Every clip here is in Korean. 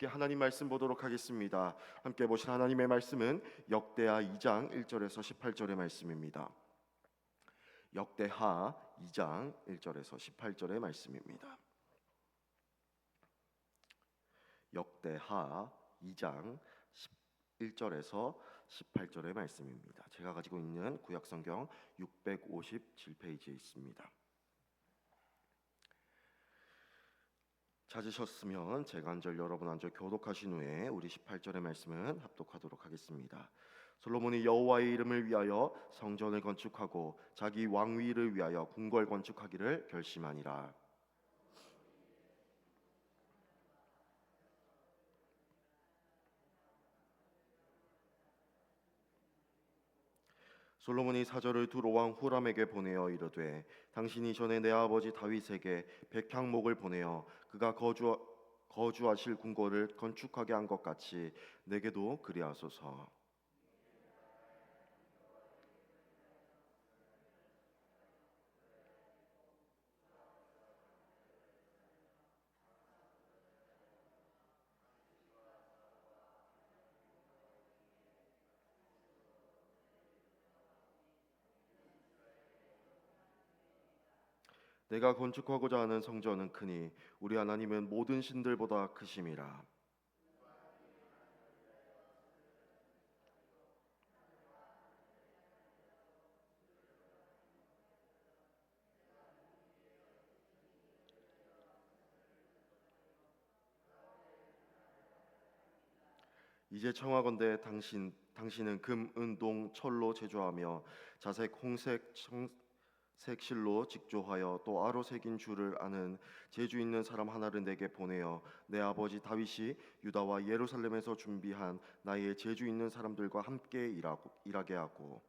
함께 하나님 말씀 보도록 하겠습니다. 함께 보실 하나님의 말씀은 역대하 2장 1절에서 18절의 말씀입니다. 역대하 2장 1절에서 18절의 말씀입니다. 역대하 2장 1절에서 18절의 말씀입니다. 제가 가지고 있는 구약성경 657페이지에 있습니다. 찾으셨으면 제가 한 절 여러분 한 절 교독하신 후에 우리 18절의 말씀은 합독하도록 하겠습니다. 솔로몬이 여호와의 이름을 위하여 성전을 건축하고 자기 왕위를 위하여 궁궐 건축하기를 결심하니라. 솔로몬이 사절을 두로 왕 후람에게 보내어 이르되 당신이 전에 내 아버지 다윗에게 백향목을 보내어 그가 거주하실 궁궐을 건축하게 한 것 같이 내게도 그리하소서. 내가 건축하고자 하는 성전은 크니 우리 하나님은 모든 신들보다 크심이라. 이제 청하건대 당신은 금, 은, 동, 철로 제조하며 자색, 홍색, 청색 실로 직조하여 또 아로 새긴 줄을 아는 재주 있는 사람 하나를 내게 보내어 내 아버지 다윗이 유다와 예루살렘에서 준비한 나의 재주 있는 사람들과 함께 일하게 하고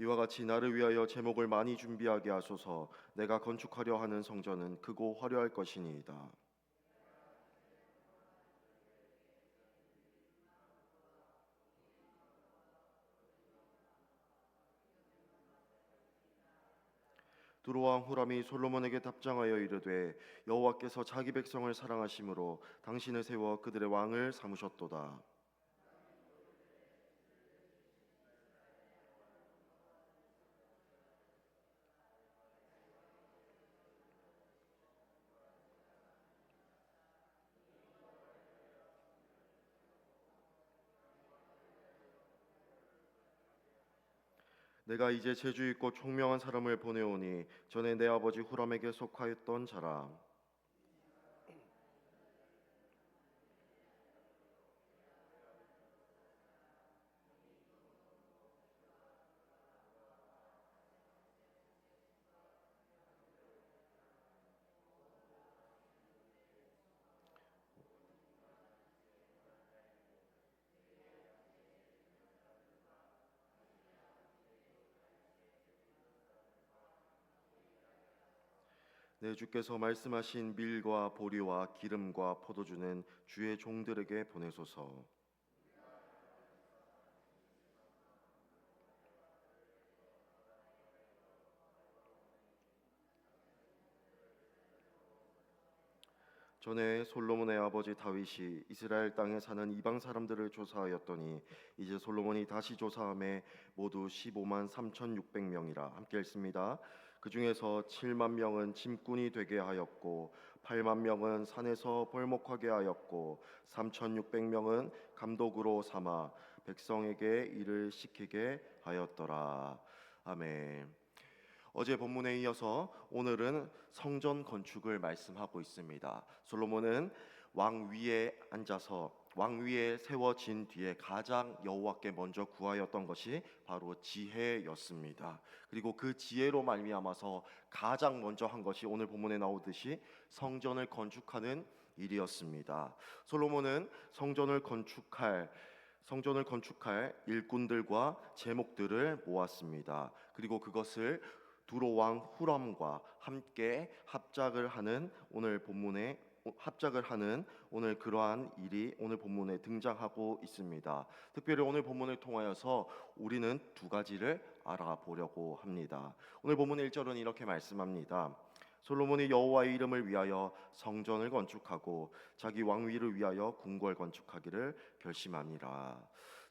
이와 같이 나를 위하여 제목을 많이 준비하게 하소서. 내가 건축하려 하는 성전은 크고 화려할 것이니이다. 두로왕 후람이 솔로몬에게 답장하여 이르되 여호와께서 자기 백성을 사랑하심으로 당신을 세워 그들의 왕을 삼으셨도다. 내가 이제 재주 있고 총명한 사람을 보내오니 전에 내 아버지 후람에게 속하였던 자라. 내 주께서 말씀하신 밀과 보리와 기름과 포도주는 주의 종들에게 보내소서. 전에 솔로몬의 아버지 다윗이 이스라엘 땅에 사는 이방 사람들을 조사하였더니 이제 솔로몬이 다시 조사함에 모두 15만 3,600명이라. 함께 읽습니다. 그 중에서 7만 명은 짐꾼이 되게 하였고 8만 명은 산에서 벌목하게 하였고 3,600명은 감독으로 삼아 백성에게 일을 시키게 하였더라. 아멘. 어제 본문에 이어서 오늘은 성전 건축을 말씀하고 있습니다. 솔로몬은 왕 위에 앉아서 왕 위에 세워진 뒤에 가장 여호와께 먼저 구하였던 것이 바로 지혜였습니다. 그리고 그 지혜로 말미암아서 가장 먼저 한 것이 오늘 본문에 나오듯이 성전을 건축하는 일이었습니다. 솔로몬은 성전을 건축할 일꾼들과 제목들을 모았습니다. 그리고 그것을 두로 왕 후람과 함께 합작을 하는 오늘 합작을 하는 오늘 그러한 일이 오늘 본문에 등장하고 있습니다. 특별히 오늘 본문을 통하여서 우리는 두 가지를 알아보려고 합니다. 오늘 본문 1절은 이렇게 말씀합니다. 솔로몬이 여호와의 이름을 위하여 성전을 건축하고 자기 왕위를 위하여 궁궐 건축하기를 결심하니라.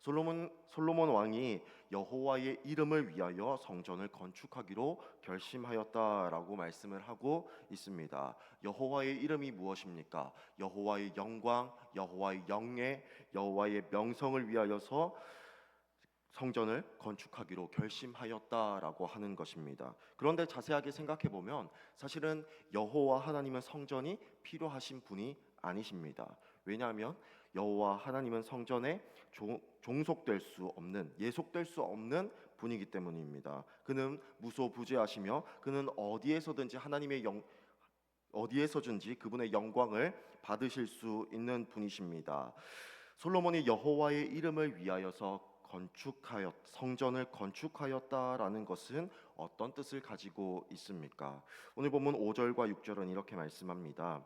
솔로몬 왕이 여호와의 이름을 위하여 성전을 건축하기로 결심하였다라고 말씀을 하고 있습니다. 여호와의 이름이 무엇입니까? 여호와의 영광, 여호와의 영예, 여호와의 명성을 위하여서 성전을 건축하기로 결심하였다라고 하는 것입니다. 그런데 자세하게 생각해 보면 사실은 여호와 하나님은 성전이 필요하신 분이 아니십니다. 왜냐하면 여호와 하나님은 성전에 종속될 수 없는, 예속될 수 없는 분이기 때문입니다. 그는 무소부재하시며 그는 어디에서든지 그분의 영광을 받으실 수 있는 분이십니다. 솔로몬이 여호와의 이름을 위하여서 성전을 건축하였다라는 것은 어떤 뜻을 가지고 있습니까? 오늘 본문 5절과 6절은 이렇게 말씀합니다.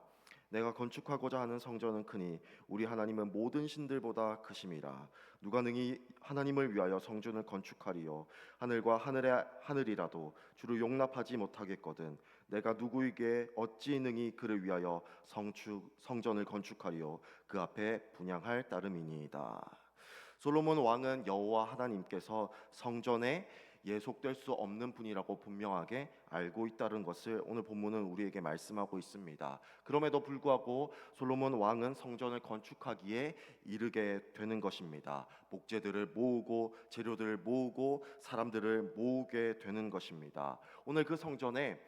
내가 건축하고자 하는 성전은 크니 우리 하나님은 모든 신들보다 크심이라. 누가 능히 하나님을 위하여 성전을 건축하리요? 하늘과 하늘이라도 주를 용납하지 못하겠거든. 내가 누구에게 어찌 능히 그를 위하여 성전을 건축하리요? 그 앞에 분향할 따름이니이다. 솔로몬 왕은 여호와 하나님께서 성전에 예속될 수 없는 분이라고 분명하게 알고 있다는 것을 오늘 본문은 우리에게 말씀하고 있습니다. 그럼에도 불구하고 솔로몬 왕은 성전을 건축하기에 이르게 되는 것입니다. 목재들을 모으고 재료들을 모으고 사람들을 모으게 되는 것입니다. 오늘 그 성전에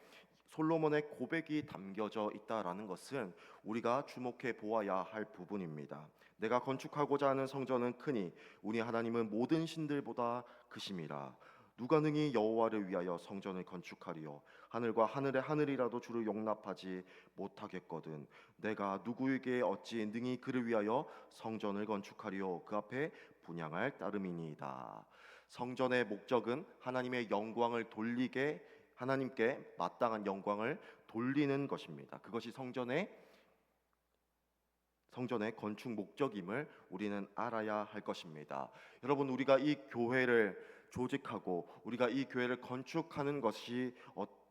솔로몬의 고백이 담겨져 있다라는 것은 우리가 주목해 보아야 할 부분입니다. 내가 건축하고자 하는 성전은 크니 우리 하나님은 모든 신들보다 크심이라. 누가 능히 여호와를 위하여 성전을 건축하리요? 하늘과 하늘이라도 주를 용납하지 못하겠거든. 내가 누구에게 어찌 능히 그를 위하여 성전을 건축하리요? 그 앞에 분향할 따름이니이다. 성전의 목적은 하나님의 영광을 돌리게, 하나님께 마땅한 영광을 돌리는 것입니다. 그것이 성전의 건축 목적임을 우리는 알아야 할 것입니다. 여러분, 우리가 이 교회를 조직하고 우리가 이 교회를 건축하는 것이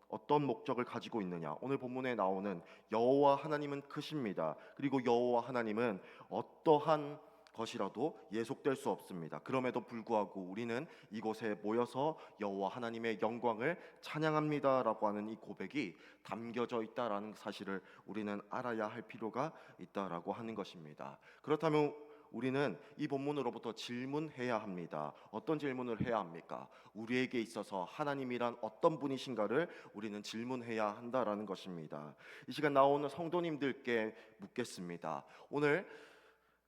어떤 목적을 가지고 있느냐? 오늘 본문에 나오는 여호와 하나님은 크십니다. 그리고 여호와 하나님은 어떠한 것이라도 예속될 수 없습니다. 그럼에도 불구하고 우리는 이곳에 모여서 여호와 하나님의 영광을 찬양합니다라고 하는 이 고백이 담겨져 있다라는 사실을 우리는 알아야 할 필요가 있다라고 하는 것입니다. 그렇다면 우리는 이 본문으로부터 질문해야 합니다. 어떤 질문을 해야 합니까? 우리에게 있어서 하나님이란 어떤 분이신가를 우리는 질문해야 한다라는 것입니다. 이 시간 나오는 성도님들께 묻겠습니다. 오늘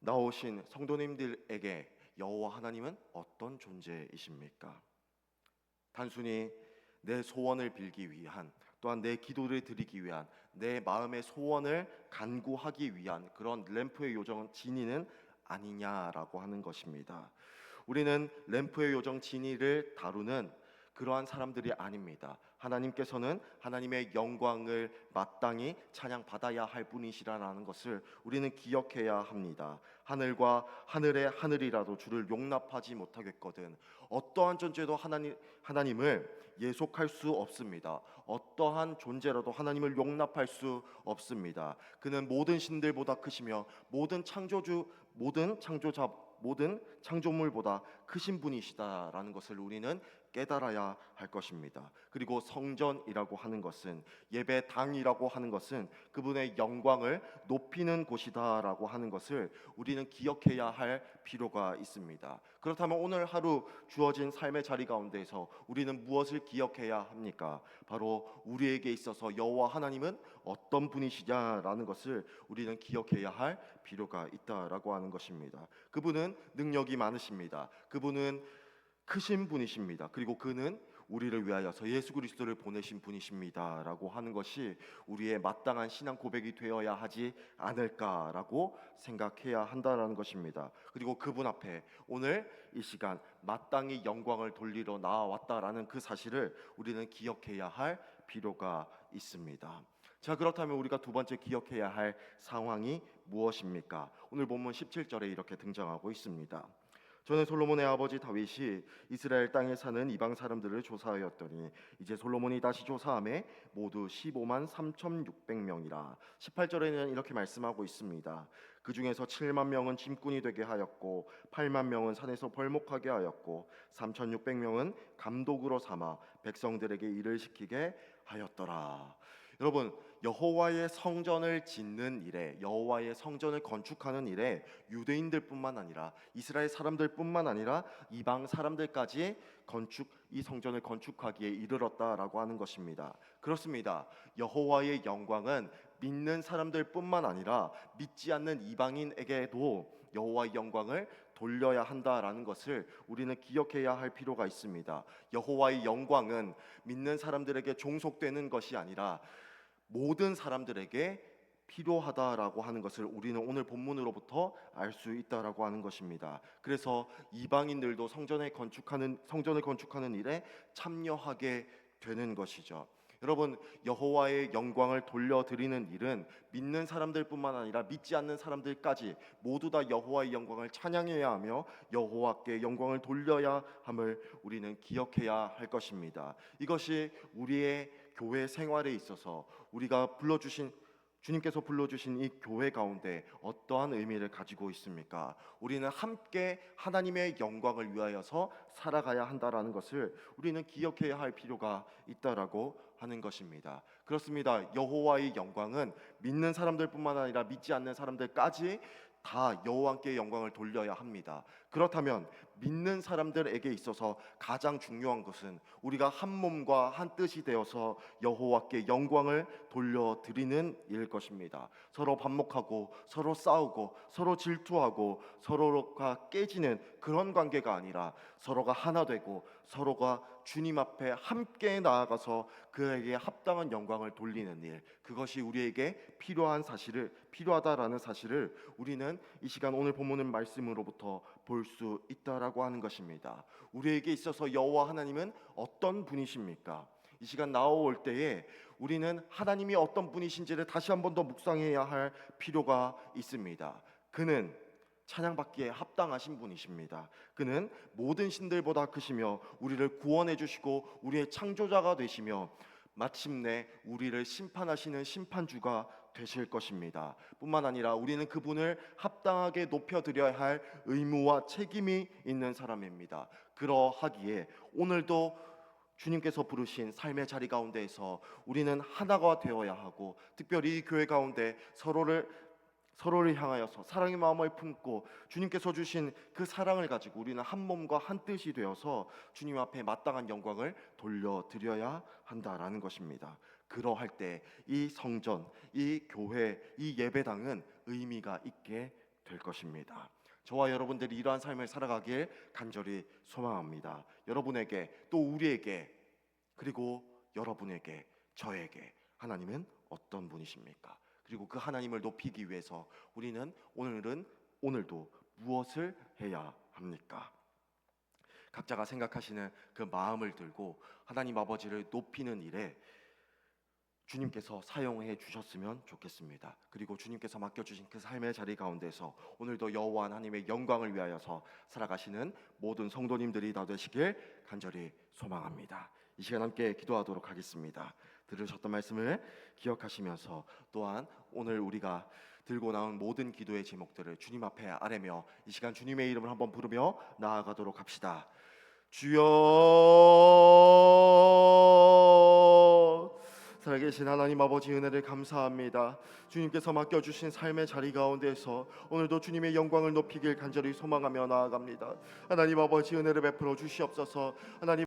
나오신 성도님들에게 여호와 하나님은 어떤 존재이십니까? 단순히 내 소원을 빌기 위한, 또한 내 기도를 드리기 위한, 내 마음의 소원을 간구하기 위한 그런 램프의 요정 진이는 아니냐라고 하는 것입니다. 우리는 램프의 요정 진이를 다루는 그러한 사람들이 아닙니다. 하나님께서는 하나님의 영광을 마땅히 찬양받아야 할 분이시라는 것을 우리는 기억해야 합니다. 하늘과 하늘이라도 주를 용납하지 못하겠거든. 어떠한 존재도 하나님을 예속할 수 없습니다. 어떠한 존재라도 하나님을 용납할 수 없습니다. 그는 모든 신들보다 크시며 모든 창조물보다 크신 분이시다라는 것을 우리는 깨달아야 할 것입니다. 그리고 성전이라고 하는 것은, 예배당이라고 하는 것은 그분의 영광을 높이는 곳이다라고 하는 것을 우리는 기억해야 할 필요가 있습니다. 그렇다면 오늘 하루 주어진 삶의 자리 가운데에서 우리는 무엇을 기억해야 합니까? 바로 우리에게 있어서 여호와 하나님은 어떤 분이시냐라는 것을 우리는 기억해야 할 필요가 있다라고 하는 것입니다. 그분은 능력이 많으십니다. 그분은 크신 분이십니다. 그리고 그는 우리를 위하여서 예수 그리스도를 보내신 분이십니다라고 하는 것이 우리의 마땅한 신앙 고백이 되어야 하지 않을까라고 생각해야 한다는 것입니다. 그리고 그분 앞에 오늘 이 시간 마땅히 영광을 돌리러 나왔다라는 그 사실을 우리는 기억해야 할 필요가 있습니다. 자, 그렇다면 우리가 두 번째 기억해야 할 상황이 무엇입니까? 오늘 본문 17절에 이렇게 등장하고 있습니다. 전에 솔로몬의 아버지 다윗이 이스라엘 땅에 사는 이방 사람들을 조사하였더니 이제 솔로몬이 다시 조사함에 모두 15만 3,600명이라. 18절에는 이렇게 말씀하고 있습니다. 그 중에서 7만 명은 짐꾼이 되게 하였고 8만 명은 산에서 벌목하게 하였고 3,600명은 감독으로 삼아 백성들에게 일을 시키게 하였더라. 여러분, 여호와의 성전을 짓는 일에, 여호와의 성전을 건축하는 일에 유대인들뿐만 아니라 이스라엘 사람들뿐만 아니라 이방 사람들까지 이 성전을 건축하기에 이르렀다라고 하는 것입니다. 그렇습니다. 여호와의 영광은 믿는 사람들뿐만 아니라 믿지 않는 이방인에게도 여호와의 영광을 돌려야 한다라는 것을 우리는 기억해야 할 필요가 있습니다. 여호와의 영광은 믿는 사람들에게 종속되는 것이 아니라 모든 사람들에게 필요하다라고 하는 것을 우리는 오늘 본문으로부터 알 수 있다라고 하는 것입니다. 그래서 이방인들도 성전을 건축하는 일에 참여하게 되는 것이죠. 여러분, 여호와의 영광을 돌려드리는 일은 믿는 사람들뿐만 아니라 믿지 않는 사람들까지 모두 다 여호와의 영광을 찬양해야 하며 여호와께 영광을 돌려야 함을 우리는 기억해야 할 것입니다. 이것이 우리의 교회 생활에 있어서 주님께서 불러주신 이 교회 가운데 어떠한 의미를 가지고 있습니까? 우리는 함께 하나님의 영광을 위하여서 살아가야 한다라는 것을 우리는 기억해야 할 필요가 있다라고 하는 것입니다. 그렇습니다. 여호와의 영광은 믿는 사람들뿐만 아니라 믿지 않는 사람들까지 다 여호와께 영광을 돌려야 합니다. 그렇다면 믿는 사람들에게 있어서 가장 중요한 것은 우리가 한 몸과 한 뜻이 되어서 여호와께 영광을 돌려드리는 일일 것입니다. 서로 반목하고 서로 싸우고 서로 질투하고 서로가 깨지는 그런 관계가 아니라 서로가 하나 되고 서로가 주님 앞에 함께 나아가서 그에게 합당한 영광을 돌리는 일, 그것이 우리에게 필요하다라는 사실을 우리는 이 시간 오늘 본문의 말씀으로부터 볼 수 있다라고 하는 것입니다. 우리에게 있어서 여호와 하나님은 어떤 분이십니까? 이 시간 나올 때에 우리는 하나님이 어떤 분이신지를 다시 한 번 더 묵상해야 할 필요가 있습니다. 그는 찬양받기에 합당하신 분이십니다. 그는 모든 신들보다 크시며 우리를 구원해 주시고 우리의 창조자가 되시며 마침내 우리를 심판하시는 심판주가 되실 것입니다. 뿐만 아니라 우리는 그분을 합당하게 높여드려야 할 의무와 책임이 있는 사람입니다. 그러하기에 오늘도 주님께서 부르신 삶의 자리 가운데에서 우리는 하나가 되어야 하고, 특별히 이 교회 가운데 서로를 향하여서 사랑의 마음을 품고 주님께서 주신 그 사랑을 가지고 우리는 한 몸과 한 뜻이 되어서 주님 앞에 마땅한 영광을 돌려드려야 한다라는 것입니다. 그러할 때 이 성전, 이 교회, 이 예배당은 의미가 있게 될 것입니다. 저와 여러분들이 이러한 삶을 살아가길 간절히 소망합니다. 여러분에게, 또 우리에게, 그리고 여러분에게, 저에게 하나님은 어떤 분이십니까? 그리고 그 하나님을 높이기 위해서 우리는 오늘도 무엇을 해야 합니까? 각자가 생각하시는 그 마음을 들고 하나님 아버지를 높이는 일에 주님께서 사용해 주셨으면 좋겠습니다. 그리고 주님께서 맡겨주신 그 삶의 자리 가운데서 오늘도 여호와 하나님의 영광을 위하여서 살아가시는 모든 성도님들이 다 되시길 간절히 소망합니다. 이 시간 함께 기도하도록 하겠습니다. 들으셨던 말씀을 기억하시면서 또한 오늘 우리가 들고 나온 모든 기도의 제목들을 주님 앞에 아뢰며 이 시간 주님의 이름을 한번 부르며 나아가도록 합시다. 주여, 살아계신 하나님 아버지, 은혜를 감사합니다. 주님께서 맡겨주신 삶의 자리 가운데서 오늘도 주님의 영광을 높이길 간절히 소망하며 나아갑니다. 하나님 아버지, 은혜를 베풀어 주시옵소서. 하나님